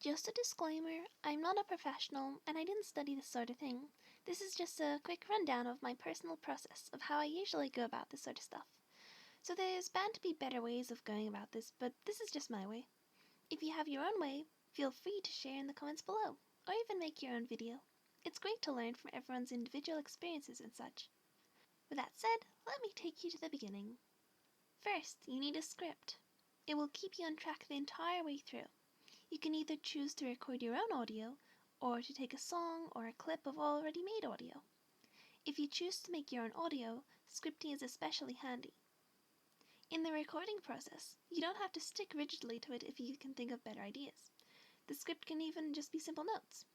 Just a disclaimer, I'm not a professional and I didn't study this sort of thing. This is just a quick rundown of my personal process of how I usually go about this sort of stuff. So there's bound to be better ways of going about this, but this is just my way. If you have your own way, feel free to share in the comments below, or even make your own video. It's great to learn from everyone's individual experiences and such. With that said, let me take you to the beginning. First, you need a script. It will keep you on track the entire way through. You can either choose to record your own audio, or to take a song or a clip of already made audio. If you choose to make your own audio, scripting is especially handy. In the recording process, you don't have to stick rigidly to it if you can think of better ideas. The script can even just be simple notes.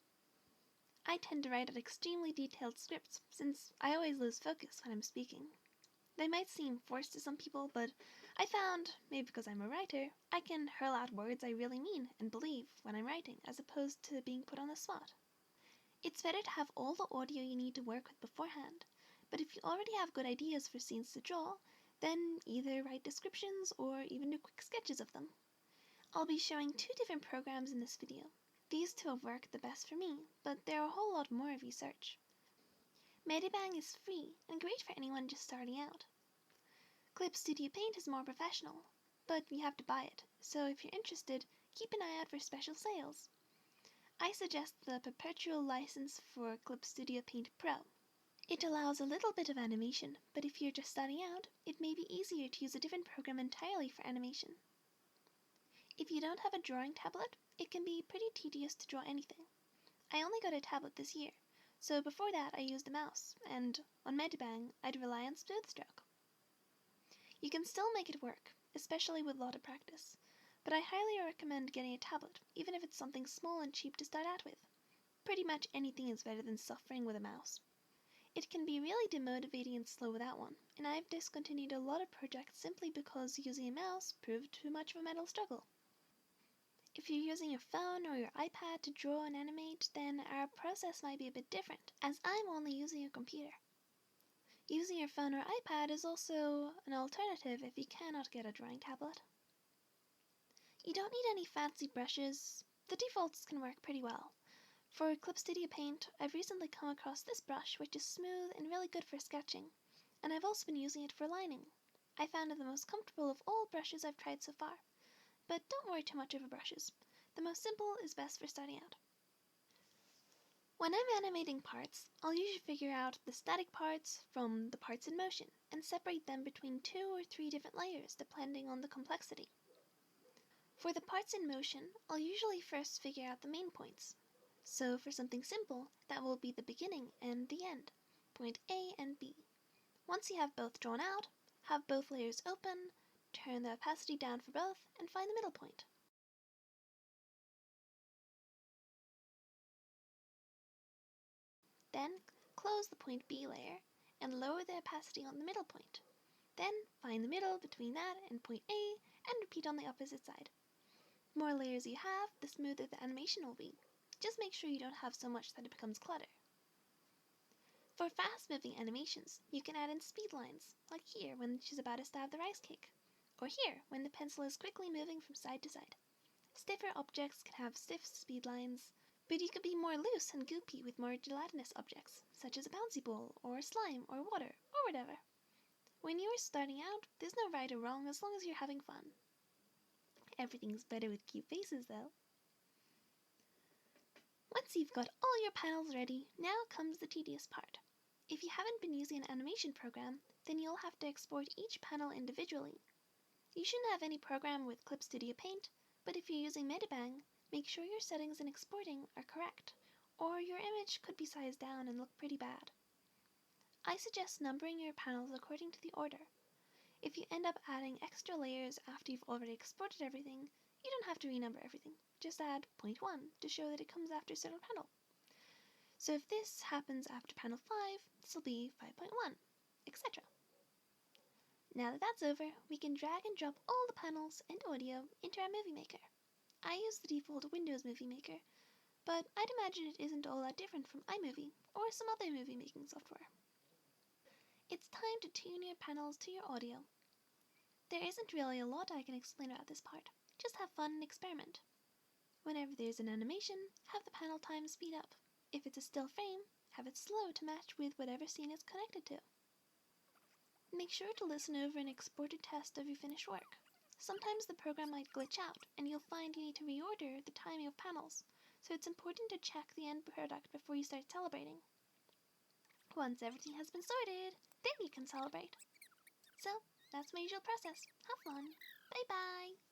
I tend to write out extremely detailed scripts, since I always lose focus when I'm speaking. They might seem forced to some people, but I found, maybe because I'm a writer, I can hurl out words I really mean and believe when I'm writing, as opposed to being put on the spot. It's better to have all the audio you need to work with beforehand, but if you already have good ideas for scenes to draw, then either write descriptions or even do quick sketches of them. I'll be showing 2 different programs in this video. These 2 have worked the best for me, but there are a whole lot more if you search. Medibang is free and great for anyone just starting out. Clip Studio Paint is more professional, but you have to buy it, so if you're interested, keep an eye out for special sales. I suggest the perpetual license for Clip Studio Paint Pro. It allows a little bit of animation, but if you're just starting out, it may be easier to use a different program entirely for animation. If you don't have a drawing tablet, it can be pretty tedious to draw anything. I only got a tablet this year, so before that I used a mouse, and on Medibang I'd rely on Smoothtstroke. You can still make it work, especially with a lot of practice, but I highly recommend getting a tablet, even if it's something small and cheap to start out with. Pretty much anything is better than suffering with a mouse. It can be really demotivating and slow without one, and I've discontinued a lot of projects simply because using a mouse proved too much of a mental struggle. If you're using your phone or your iPad to draw and animate, then our process might be a bit different, as I'm only using a computer. Using your phone or iPad is also an alternative if you cannot get a drawing tablet. You don't need any fancy brushes. The defaults can work pretty well. For Clip Studio Paint, I've recently come across this brush, which is smooth and really good for sketching, and I've also been using it for lining. I found it the most comfortable of all brushes I've tried so far. But don't worry too much over brushes. The most simple is best for starting out. When I'm animating parts, I'll usually figure out the static parts from the parts in motion, and separate them between 2 or 3 different layers depending on the complexity. For the parts in motion, I'll usually first figure out the main points. So for something simple, that will be the beginning and the end, point A and B. Once you have both drawn out, have both layers open, turn the opacity down for both, and find the middle point. Then close the point B layer and lower the opacity on the middle point. Then find the middle between that and point A and repeat on the opposite side. The more layers you have, the smoother the animation will be. Just make sure you don't have so much that it becomes clutter. For fast-moving animations, you can add in speed lines, like here when she's about to stab the rice cake, or here when the pencil is quickly moving from side to side. Stiffer objects can have stiff speed lines, but you could be more loose and goopy with more gelatinous objects, such as a bouncy ball, or slime, or water, or whatever. When you are starting out, there's no right or wrong as long as you're having fun. Everything's better with cute faces, though. Once you've got all your panels ready, now comes the tedious part. If you haven't been using an animation program, then you'll have to export each panel individually. You shouldn't have any program with Clip Studio Paint, but if you're using Medibang, make sure your settings in exporting are correct, or your image could be sized down and look pretty bad. I suggest numbering your panels according to the order. If you end up adding extra layers after you've already exported everything, you don't have to renumber everything. Just add point 1 to show that it comes after a certain panel. So if this happens after panel 5, this will be 5.1, etc. Now that that's over, we can drag and drop all the panels and audio into our Movie Maker. I use the default Windows Movie Maker, but I'd imagine it isn't all that different from iMovie or some other movie making software. It's time to tune your panels to your audio. There isn't really a lot I can explain about this part, just have fun and experiment. Whenever there's an animation, have the panel time speed up. If it's a still frame, have it slow to match with whatever scene it's connected to. Make sure to listen over an exported test of your finished work. Sometimes the program might glitch out, and you'll find you need to reorder the timing of panels, so it's important to check the end product before you start celebrating. Once everything has been sorted, then you can celebrate. So, that's my usual process. Have fun. Bye bye!